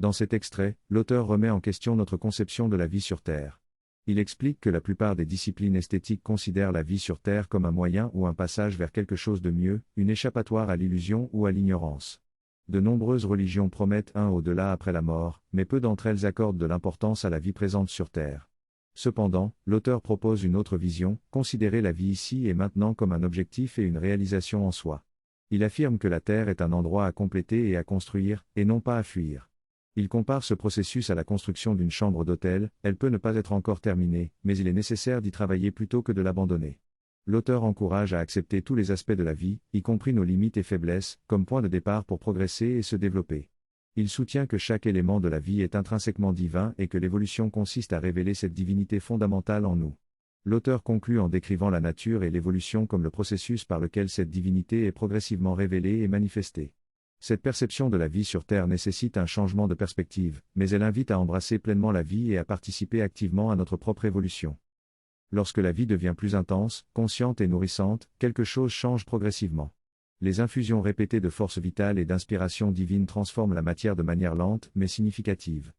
Dans cet extrait, l'auteur remet en question notre conception de la vie sur Terre. Il explique que la plupart des disciplines esthétiques considèrent la vie sur Terre comme un moyen ou un passage vers quelque chose de mieux, une échappatoire à l'illusion ou à l'ignorance. De nombreuses religions promettent un au-delà après la mort, mais peu d'entre elles accordent de l'importance à la vie présente sur Terre. Cependant, l'auteur propose une autre vision, considérer la vie ici et maintenant comme un objectif et une réalisation en soi. Il affirme que la Terre est un endroit à compléter et à construire, et non pas à fuir. Il compare ce processus à la construction d'une chambre d'hôtel, elle peut ne pas être encore terminée, mais il est nécessaire d'y travailler plutôt que de l'abandonner. L'auteur encourage à accepter tous les aspects de la vie, y compris nos limites et faiblesses, comme point de départ pour progresser et se développer. Il soutient que chaque élément de la vie est intrinsèquement divin et que l'évolution consiste à révéler cette divinité fondamentale en nous. L'auteur conclut en décrivant la nature et l'évolution comme le processus par lequel cette divinité est progressivement révélée et manifestée. Cette perception de la vie sur Terre nécessite un changement de perspective, mais elle invite à embrasser pleinement la vie et à participer activement à notre propre évolution. Lorsque la vie devient plus intense, consciente et nourrissante, quelque chose change progressivement. Les infusions répétées de force vitale et d'inspiration divine transforment la matière de manière lente mais significative.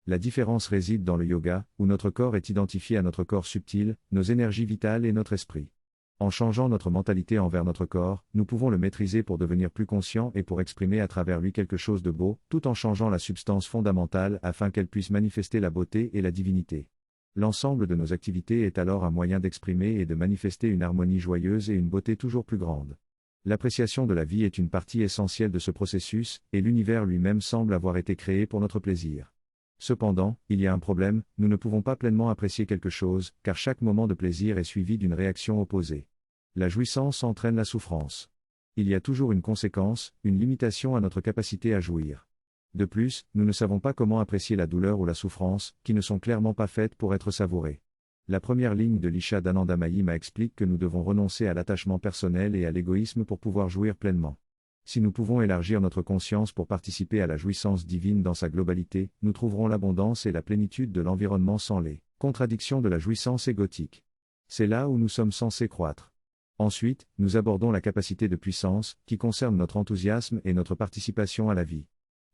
La différence réside dans le yoga, où notre corps est identifié à notre corps subtil, nos énergies vitales et notre esprit. En changeant notre mentalité envers notre corps, nous pouvons le maîtriser pour devenir plus conscients et pour exprimer à travers lui quelque chose de beau, tout en changeant la substance fondamentale afin qu'elle puisse manifester la beauté et la divinité. L'ensemble de nos activités est alors un moyen d'exprimer et de manifester une harmonie joyeuse et une beauté toujours plus grande. L'appréciation de la vie est une partie essentielle de ce processus, et l'univers lui-même semble avoir été créé pour notre plaisir. Cependant, il y a un problème, nous ne pouvons pas pleinement apprécier quelque chose, car chaque moment de plaisir est suivi d'une réaction opposée. La jouissance entraîne la souffrance. Il y a toujours une conséquence, une limitation à notre capacité à jouir. De plus, nous ne savons pas comment apprécier la douleur ou la souffrance, qui ne sont clairement pas faites pour être savourées. La première ligne de l'Isha d'Ananda Mahima explique que nous devons renoncer à l'attachement personnel et à l'égoïsme pour pouvoir jouir pleinement. Si nous pouvons élargir notre conscience pour participer à la jouissance divine dans sa globalité, nous trouverons l'abondance et la plénitude de l'environnement sans les contradictions de la jouissance égotique. C'est là où nous sommes censés croître. Ensuite, nous abordons la capacité de puissance, qui concerne notre enthousiasme et notre participation à la vie.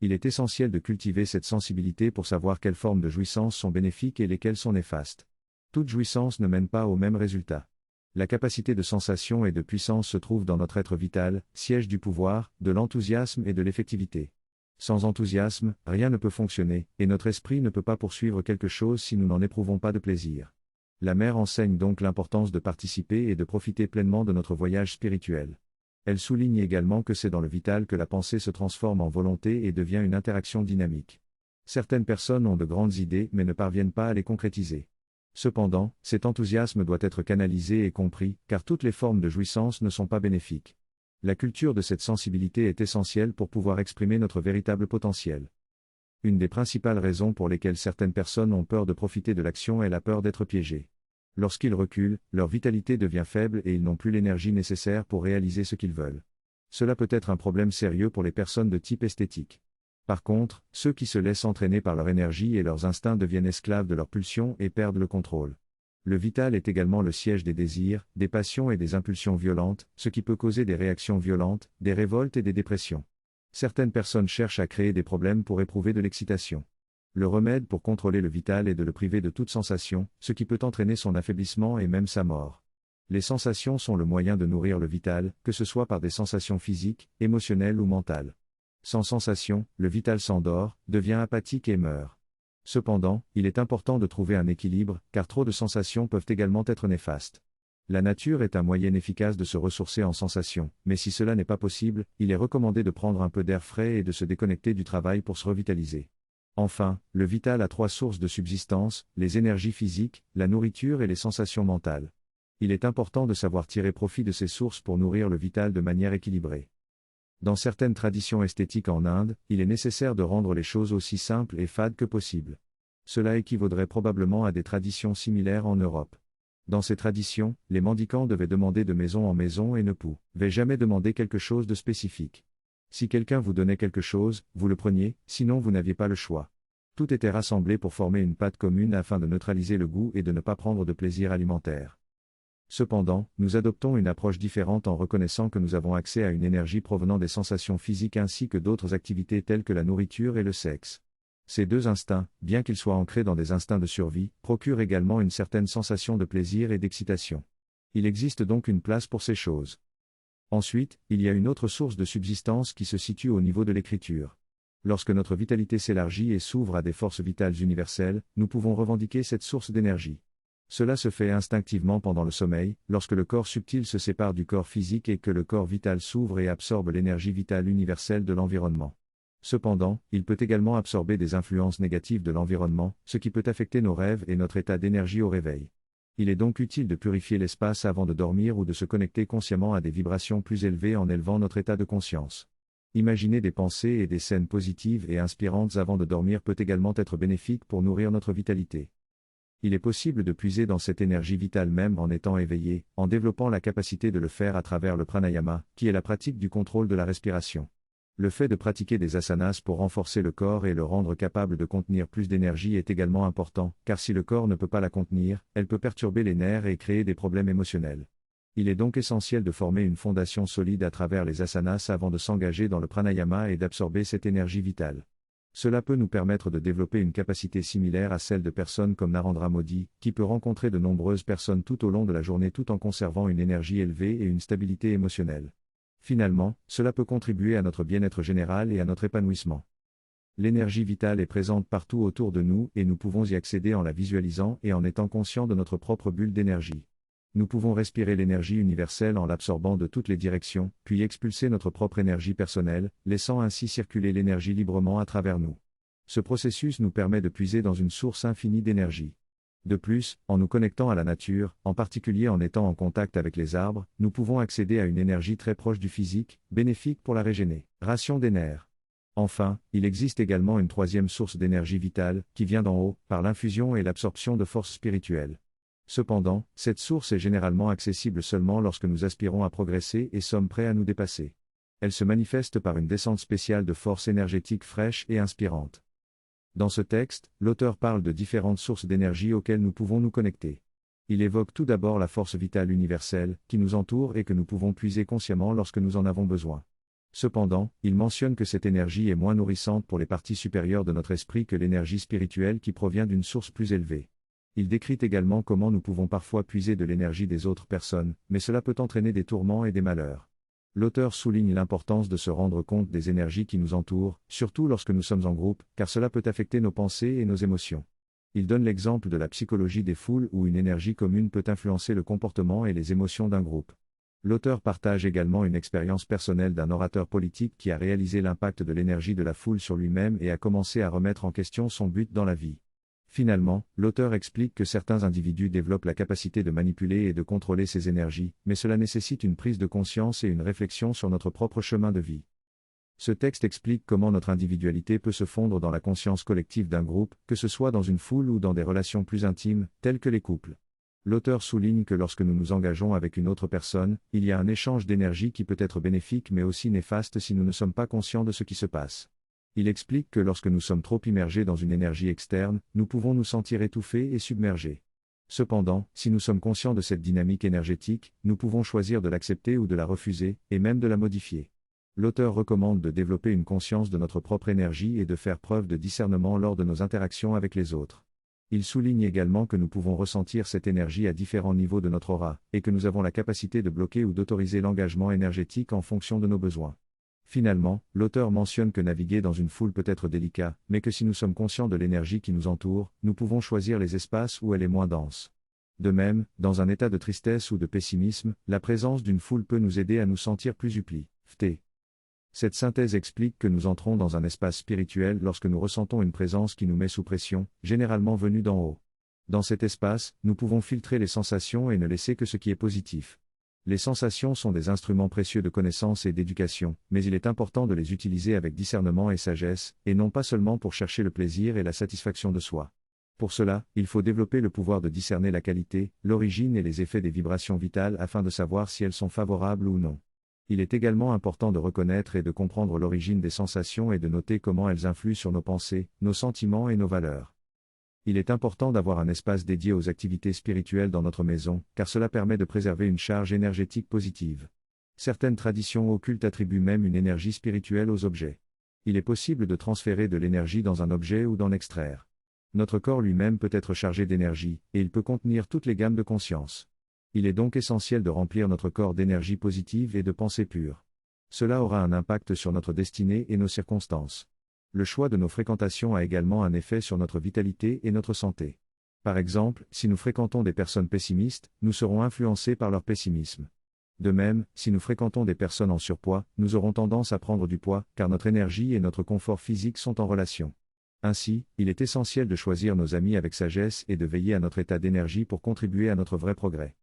Il est essentiel de cultiver cette sensibilité pour savoir quelles formes de jouissance sont bénéfiques et lesquelles sont néfastes. Toute jouissance ne mène pas au même résultat. La capacité de sensation et de puissance se trouve dans notre être vital, siège du pouvoir, de l'enthousiasme et de l'effectivité. Sans enthousiasme, rien ne peut fonctionner, et notre esprit ne peut pas poursuivre quelque chose si nous n'en éprouvons pas de plaisir. La mère enseigne donc l'importance de participer et de profiter pleinement de notre voyage spirituel. Elle souligne également que c'est dans le vital que la pensée se transforme en volonté et devient une interaction dynamique. Certaines personnes ont de grandes idées mais ne parviennent pas à les concrétiser. Cependant, cet enthousiasme doit être canalisé et compris, car toutes les formes de jouissance ne sont pas bénéfiques. La culture de cette sensibilité est essentielle pour pouvoir exprimer notre véritable potentiel. Une des principales raisons pour lesquelles certaines personnes ont peur de profiter de l'action est la peur d'être piégées. Lorsqu'ils reculent, leur vitalité devient faible et ils n'ont plus l'énergie nécessaire pour réaliser ce qu'ils veulent. Cela peut être un problème sérieux pour les personnes de type esthétique. Par contre, ceux qui se laissent entraîner par leur énergie et leurs instincts deviennent esclaves de leurs pulsions et perdent le contrôle. Le vital est également le siège des désirs, des passions et des impulsions violentes, ce qui peut causer des réactions violentes, des révoltes et des dépressions. Certaines personnes cherchent à créer des problèmes pour éprouver de l'excitation. Le remède pour contrôler le vital est de le priver de toute sensation, ce qui peut entraîner son affaiblissement et même sa mort. Les sensations sont le moyen de nourrir le vital, que ce soit par des sensations physiques, émotionnelles ou mentales. Sans sensation, le vital s'endort, devient apathique et meurt. Cependant, il est important de trouver un équilibre, car trop de sensations peuvent également être néfastes. La nature est un moyen efficace de se ressourcer en sensations, mais si cela n'est pas possible, il est recommandé de prendre un peu d'air frais et de se déconnecter du travail pour se revitaliser. Enfin, le vital a 3 sources de subsistance, les énergies physiques, la nourriture et les sensations mentales. Il est important de savoir tirer profit de ces sources pour nourrir le vital de manière équilibrée. Dans certaines traditions esthétiques en Inde, il est nécessaire de rendre les choses aussi simples et fades que possible. Cela équivaudrait probablement à des traditions similaires en Europe. Dans ces traditions, les mendicants devaient demander de maison en maison et ne pouvaient jamais demander quelque chose de spécifique. Si quelqu'un vous donnait quelque chose, vous le preniez, sinon vous n'aviez pas le choix. Tout était rassemblé pour former une pâte commune afin de neutraliser le goût et de ne pas prendre de plaisir alimentaire. Cependant, nous adoptons une approche différente en reconnaissant que nous avons accès à une énergie provenant des sensations physiques ainsi que d'autres activités telles que la nourriture et le sexe. Ces deux instincts, bien qu'ils soient ancrés dans des instincts de survie, procurent également une certaine sensation de plaisir et d'excitation. Il existe donc une place pour ces choses. Ensuite, il y a une autre source de subsistance qui se situe au niveau de l'écriture. Lorsque notre vitalité s'élargit et s'ouvre à des forces vitales universelles, nous pouvons revendiquer cette source d'énergie. Cela se fait instinctivement pendant le sommeil, lorsque le corps subtil se sépare du corps physique et que le corps vital s'ouvre et absorbe l'énergie vitale universelle de l'environnement. Cependant, il peut également absorber des influences négatives de l'environnement, ce qui peut affecter nos rêves et notre état d'énergie au réveil. Il est donc utile de purifier l'espace avant de dormir ou de se connecter consciemment à des vibrations plus élevées en élevant notre état de conscience. Imaginer des pensées et des scènes positives et inspirantes avant de dormir peut également être bénéfique pour nourrir notre vitalité. Il est possible de puiser dans cette énergie vitale même en étant éveillé, en développant la capacité de le faire à travers le pranayama, qui est la pratique du contrôle de la respiration. Le fait de pratiquer des asanas pour renforcer le corps et le rendre capable de contenir plus d'énergie est également important, car si le corps ne peut pas la contenir, elle peut perturber les nerfs et créer des problèmes émotionnels. Il est donc essentiel de former une fondation solide à travers les asanas avant de s'engager dans le pranayama et d'absorber cette énergie vitale. Cela peut nous permettre de développer une capacité similaire à celle de personnes comme Narendra Modi, qui peut rencontrer de nombreuses personnes tout au long de la journée tout en conservant une énergie élevée et une stabilité émotionnelle. Finalement, cela peut contribuer à notre bien-être général et à notre épanouissement. L'énergie vitale est présente partout autour de nous et nous pouvons y accéder en la visualisant et en étant conscients de notre propre bulle d'énergie. Nous pouvons respirer l'énergie universelle en l'absorbant de toutes les directions, puis expulser notre propre énergie personnelle, laissant ainsi circuler l'énergie librement à travers nous. Ce processus nous permet de puiser dans une source infinie d'énergie. De plus, en nous connectant à la nature, en particulier en étant en contact avec les arbres, nous pouvons accéder à une énergie très proche du physique, bénéfique pour la régénération des nerfs. Enfin, il existe également une troisième source d'énergie vitale, qui vient d'en haut, par l'infusion et l'absorption de forces spirituelles. Cependant, cette source est généralement accessible seulement lorsque nous aspirons à progresser et sommes prêts à nous dépasser. Elle se manifeste par une descente spéciale de forces énergétiques fraîches et inspirantes. Dans ce texte, l'auteur parle de différentes sources d'énergie auxquelles nous pouvons nous connecter. Il évoque tout d'abord la force vitale universelle, qui nous entoure et que nous pouvons puiser consciemment lorsque nous en avons besoin. Cependant, il mentionne que cette énergie est moins nourrissante pour les parties supérieures de notre esprit que l'énergie spirituelle qui provient d'une source plus élevée. Il décrit également comment nous pouvons parfois puiser de l'énergie des autres personnes, mais cela peut entraîner des tourments et des malheurs. L'auteur souligne l'importance de se rendre compte des énergies qui nous entourent, surtout lorsque nous sommes en groupe, car cela peut affecter nos pensées et nos émotions. Il donne l'exemple de la psychologie des foules où une énergie commune peut influencer le comportement et les émotions d'un groupe. L'auteur partage également une expérience personnelle d'un orateur politique qui a réalisé l'impact de l'énergie de la foule sur lui-même et a commencé à remettre en question son but dans la vie. Finalement, l'auteur explique que certains individus développent la capacité de manipuler et de contrôler ces énergies, mais cela nécessite une prise de conscience et une réflexion sur notre propre chemin de vie. Ce texte explique comment notre individualité peut se fondre dans la conscience collective d'un groupe, que ce soit dans une foule ou dans des relations plus intimes, telles que les couples. L'auteur souligne que lorsque nous nous engageons avec une autre personne, il y a un échange d'énergie qui peut être bénéfique mais aussi néfaste si nous ne sommes pas conscients de ce qui se passe. Il explique que lorsque nous sommes trop immergés dans une énergie externe, nous pouvons nous sentir étouffés et submergés. Cependant, si nous sommes conscients de cette dynamique énergétique, nous pouvons choisir de l'accepter ou de la refuser, et même de la modifier. L'auteur recommande de développer une conscience de notre propre énergie et de faire preuve de discernement lors de nos interactions avec les autres. Il souligne également que nous pouvons ressentir cette énergie à différents niveaux de notre aura, et que nous avons la capacité de bloquer ou d'autoriser l'engagement énergétique en fonction de nos besoins. Finalement, l'auteur mentionne que naviguer dans une foule peut être délicat, mais que si nous sommes conscients de l'énergie qui nous entoure, nous pouvons choisir les espaces où elle est moins dense. De même, dans un état de tristesse ou de pessimisme, la présence d'une foule peut nous aider à nous sentir plus upliftés. Cette synthèse explique que nous entrons dans un espace spirituel lorsque nous ressentons une présence qui nous met sous pression, généralement venue d'en haut. Dans cet espace, nous pouvons filtrer les sensations et ne laisser que ce qui est positif. Les sensations sont des instruments précieux de connaissance et d'éducation, mais il est important de les utiliser avec discernement et sagesse, et non pas seulement pour chercher le plaisir et la satisfaction de soi. Pour cela, il faut développer le pouvoir de discerner la qualité, l'origine et les effets des vibrations vitales afin de savoir si elles sont favorables ou non. Il est également important de reconnaître et de comprendre l'origine des sensations et de noter comment elles influent sur nos pensées, nos sentiments et nos valeurs. Il est important d'avoir un espace dédié aux activités spirituelles dans notre maison, car cela permet de préserver une charge énergétique positive. Certaines traditions occultes attribuent même une énergie spirituelle aux objets. Il est possible de transférer de l'énergie dans un objet ou d'en extraire. Notre corps lui-même peut être chargé d'énergie, et il peut contenir toutes les gammes de conscience. Il est donc essentiel de remplir notre corps d'énergie positive et de pensée pure. Cela aura un impact sur notre destinée et nos circonstances. Le choix de nos fréquentations a également un effet sur notre vitalité et notre santé. Par exemple, si nous fréquentons des personnes pessimistes, nous serons influencés par leur pessimisme. De même, si nous fréquentons des personnes en surpoids, nous aurons tendance à prendre du poids, car notre énergie et notre confort physique sont en relation. Ainsi, il est essentiel de choisir nos amis avec sagesse et de veiller à notre état d'énergie pour contribuer à notre vrai progrès.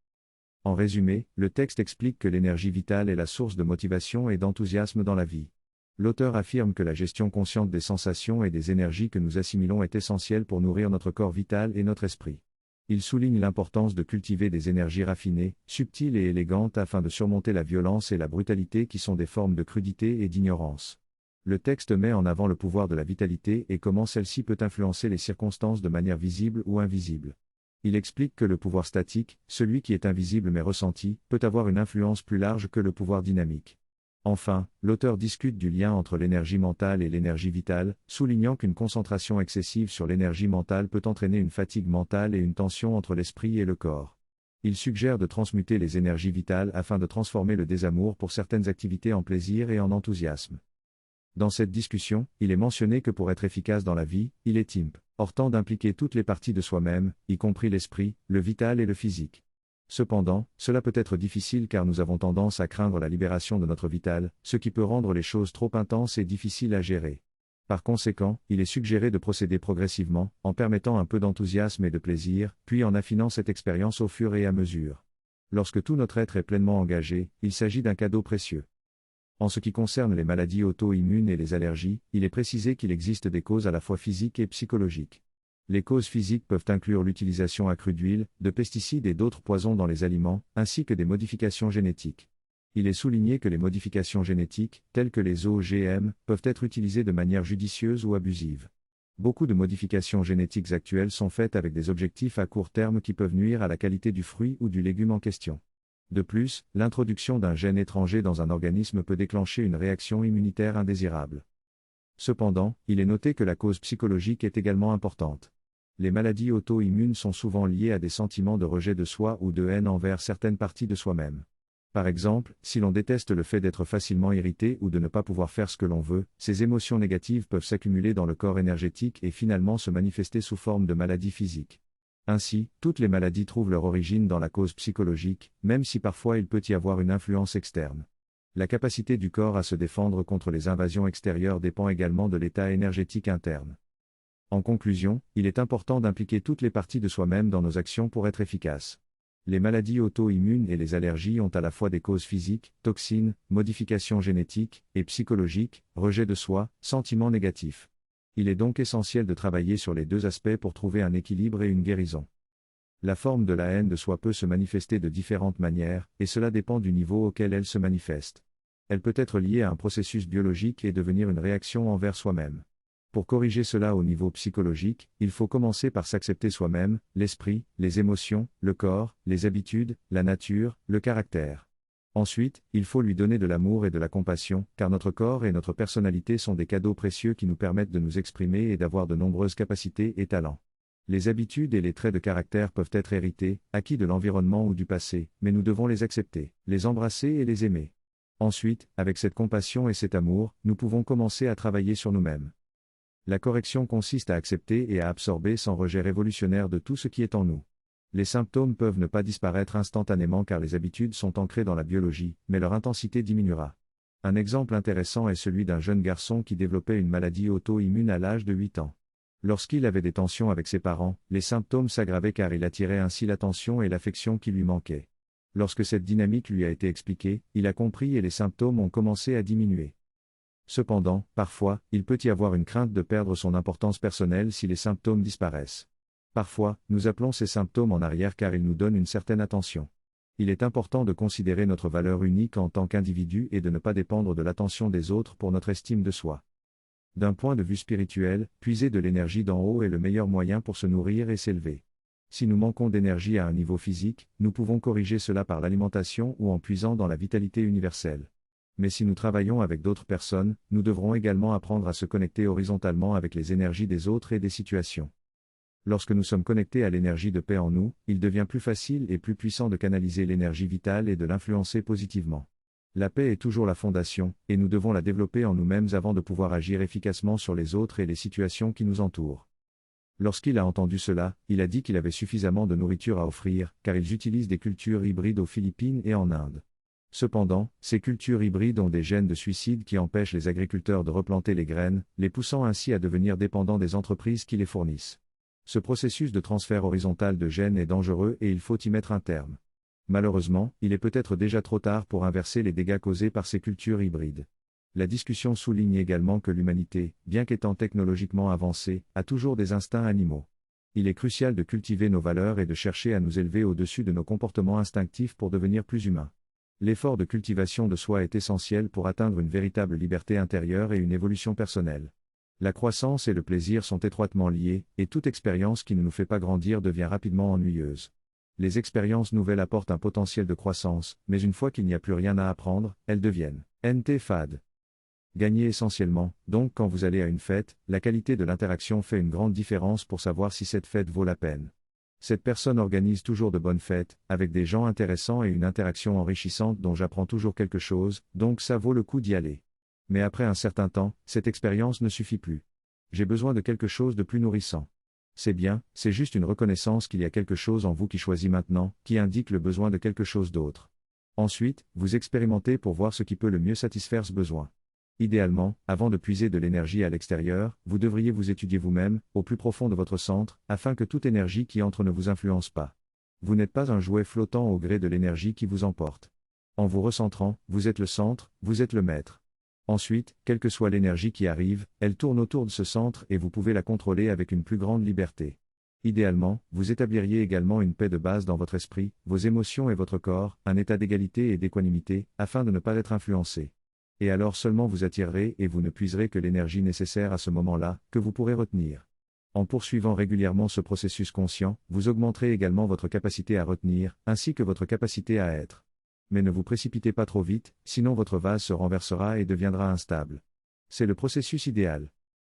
En résumé, le texte explique que l'énergie vitale est la source de motivation et d'enthousiasme dans la vie. L'auteur affirme que la gestion consciente des sensations et des énergies que nous assimilons est essentielle pour nourrir notre corps vital et notre esprit. Il souligne l'importance de cultiver des énergies raffinées, subtiles et élégantes afin de surmonter la violence et la brutalité qui sont des formes de crudité et d'ignorance. Le texte met en avant le pouvoir de la vitalité et comment celle-ci peut influencer les circonstances de manière visible ou invisible. Il explique que le pouvoir statique, celui qui est invisible mais ressenti, peut avoir une influence plus large que le pouvoir dynamique. Enfin, l'auteur discute du lien entre l'énergie mentale et l'énergie vitale, soulignant qu'une concentration excessive sur l'énergie mentale peut entraîner une fatigue mentale et une tension entre l'esprit et le corps. Il suggère de transmuter les énergies vitales afin de transformer le désamour pour certaines activités en plaisir et en enthousiasme. Dans cette discussion, il est mentionné que pour être efficace dans la vie, il est important d'impliquer toutes les parties de soi-même, y compris l'esprit, le vital et le physique. Cependant, cela peut être difficile car nous avons tendance à craindre la libération de notre vital, ce qui peut rendre les choses trop intenses et difficiles à gérer. Par conséquent, il est suggéré de procéder progressivement, en permettant un peu d'enthousiasme et de plaisir, puis en affinant cette expérience au fur et à mesure. Lorsque tout notre être est pleinement engagé, il s'agit d'un cadeau précieux. En ce qui concerne les maladies auto-immunes et les allergies, il est précisé qu'il existe des causes à la fois physiques et psychologiques. Les causes physiques peuvent inclure l'utilisation accrue d'huile, de pesticides et d'autres poisons dans les aliments, ainsi que des modifications génétiques. Il est souligné que les modifications génétiques, telles que les OGM, peuvent être utilisées de manière judicieuse ou abusive. Beaucoup de modifications génétiques actuelles sont faites avec des objectifs à court terme qui peuvent nuire à la qualité du fruit ou du légume en question. De plus, l'introduction d'un gène étranger dans un organisme peut déclencher une réaction immunitaire indésirable. Cependant, il est noté que la cause psychologique est également importante. Les maladies auto-immunes sont souvent liées à des sentiments de rejet de soi ou de haine envers certaines parties de soi-même. Par exemple, si l'on déteste le fait d'être facilement irrité ou de ne pas pouvoir faire ce que l'on veut, ces émotions négatives peuvent s'accumuler dans le corps énergétique et finalement se manifester sous forme de maladies physiques. Ainsi, toutes les maladies trouvent leur origine dans la cause psychologique, même si parfois il peut y avoir une influence externe. La capacité du corps à se défendre contre les invasions extérieures dépend également de l'état énergétique interne. En conclusion, il est important d'impliquer toutes les parties de soi-même dans nos actions pour être efficaces. Les maladies auto-immunes et les allergies ont à la fois des causes physiques, toxines, modifications génétiques, et psychologiques, rejet de soi, sentiments négatifs. Il est donc essentiel de travailler sur les deux aspects pour trouver un équilibre et une guérison. La forme de la haine de soi peut se manifester de différentes manières, et cela dépend du niveau auquel elle se manifeste. Elle peut être liée à un processus biologique et devenir une réaction envers soi-même. Pour corriger cela au niveau psychologique, il faut commencer par s'accepter soi-même, l'esprit, les émotions, le corps, les habitudes, la nature, le caractère. Ensuite, il faut lui donner de l'amour et de la compassion, car notre corps et notre personnalité sont des cadeaux précieux qui nous permettent de nous exprimer et d'avoir de nombreuses capacités et talents. Les habitudes et les traits de caractère peuvent être hérités, acquis de l'environnement ou du passé, mais nous devons les accepter, les embrasser et les aimer. Ensuite, avec cette compassion et cet amour, nous pouvons commencer à travailler sur nous-mêmes. La correction consiste à accepter et à absorber sans rejet révolutionnaire de tout ce qui est en nous. Les symptômes peuvent ne pas disparaître instantanément car les habitudes sont ancrées dans la biologie, mais leur intensité diminuera. Un exemple intéressant est celui d'un jeune garçon qui développait une maladie auto-immune à l'âge de 8 ans. Lorsqu'il avait des tensions avec ses parents, les symptômes s'aggravaient car il attirait ainsi l'attention et l'affection qui lui manquaient. Lorsque cette dynamique lui a été expliquée, il a compris et les symptômes ont commencé à diminuer. Cependant, parfois, il peut y avoir une crainte de perdre son importance personnelle si les symptômes disparaissent. Parfois, nous appelons ces symptômes en arrière car ils nous donnent une certaine attention. Il est important de considérer notre valeur unique en tant qu'individu et de ne pas dépendre de l'attention des autres pour notre estime de soi. D'un point de vue spirituel, puiser de l'énergie d'en haut est le meilleur moyen pour se nourrir et s'élever. Si nous manquons d'énergie à un niveau physique, nous pouvons corriger cela par l'alimentation ou en puisant dans la vitalité universelle. Mais si nous travaillons avec d'autres personnes, nous devrons également apprendre à se connecter horizontalement avec les énergies des autres et des situations. Lorsque nous sommes connectés à l'énergie de paix en nous, il devient plus facile et plus puissant de canaliser l'énergie vitale et de l'influencer positivement. La paix est toujours la fondation, et nous devons la développer en nous-mêmes avant de pouvoir agir efficacement sur les autres et les situations qui nous entourent. Lorsqu'il a entendu cela, il a dit qu'il avait suffisamment de nourriture à offrir, car ils utilisent des cultures hybrides aux Philippines et en Inde. Cependant, ces cultures hybrides ont des gènes de suicide qui empêchent les agriculteurs de replanter les graines, les poussant ainsi à devenir dépendants des entreprises qui les fournissent. Ce processus de transfert horizontal de gènes est dangereux et il faut y mettre un terme. Malheureusement, il est peut-être déjà trop tard pour inverser les dégâts causés par ces cultures hybrides. La discussion souligne également que l'humanité, bien qu'étant technologiquement avancée, a toujours des instincts animaux. Il est crucial de cultiver nos valeurs et de chercher à nous élever au-dessus de nos comportements instinctifs pour devenir plus humains. L'effort de cultivation de soi est essentiel pour atteindre une véritable liberté intérieure et une évolution personnelle. La croissance et le plaisir sont étroitement liés, et toute expérience qui ne nous fait pas grandir devient rapidement ennuyeuse. Les expériences nouvelles apportent un potentiel de croissance, mais une fois qu'il n'y a plus rien à apprendre, elles deviennent fades. Gagnez essentiellement, donc quand vous allez à une fête, la qualité de l'interaction fait une grande différence pour savoir si cette fête vaut la peine. Cette personne organise toujours de bonnes fêtes, avec des gens intéressants et une interaction enrichissante dont j'apprends toujours quelque chose, donc ça vaut le coup d'y aller. Mais après un certain temps, cette expérience ne suffit plus. J'ai besoin de quelque chose de plus nourrissant. C'est bien, c'est juste une reconnaissance qu'il y a quelque chose en vous qui choisit maintenant, qui indique le besoin de quelque chose d'autre. Ensuite, vous expérimentez pour voir ce qui peut le mieux satisfaire ce besoin. Idéalement, avant de puiser de l'énergie à l'extérieur, vous devriez vous étudier vous-même, au plus profond de votre centre, afin que toute énergie qui entre ne vous influence pas. Vous n'êtes pas un jouet flottant au gré de l'énergie qui vous emporte. En vous recentrant, vous êtes le centre, vous êtes le maître. Ensuite, quelle que soit l'énergie qui arrive, elle tourne autour de ce centre et vous pouvez la contrôler avec une plus grande liberté. Idéalement, vous établiriez également une paix de base dans votre esprit, vos émotions et votre corps, un état d'égalité et d'équanimité, afin de ne pas être influencé. Et alors seulement vous attirerez et vous ne puiserez que l'énergie nécessaire à ce moment-là, que vous pourrez retenir. En poursuivant régulièrement ce processus conscient, vous augmenterez également votre capacité à retenir, ainsi que votre capacité à être. Mais ne vous précipitez pas trop vite, sinon votre vase se renversera et deviendra instable. C'est le processus idéal.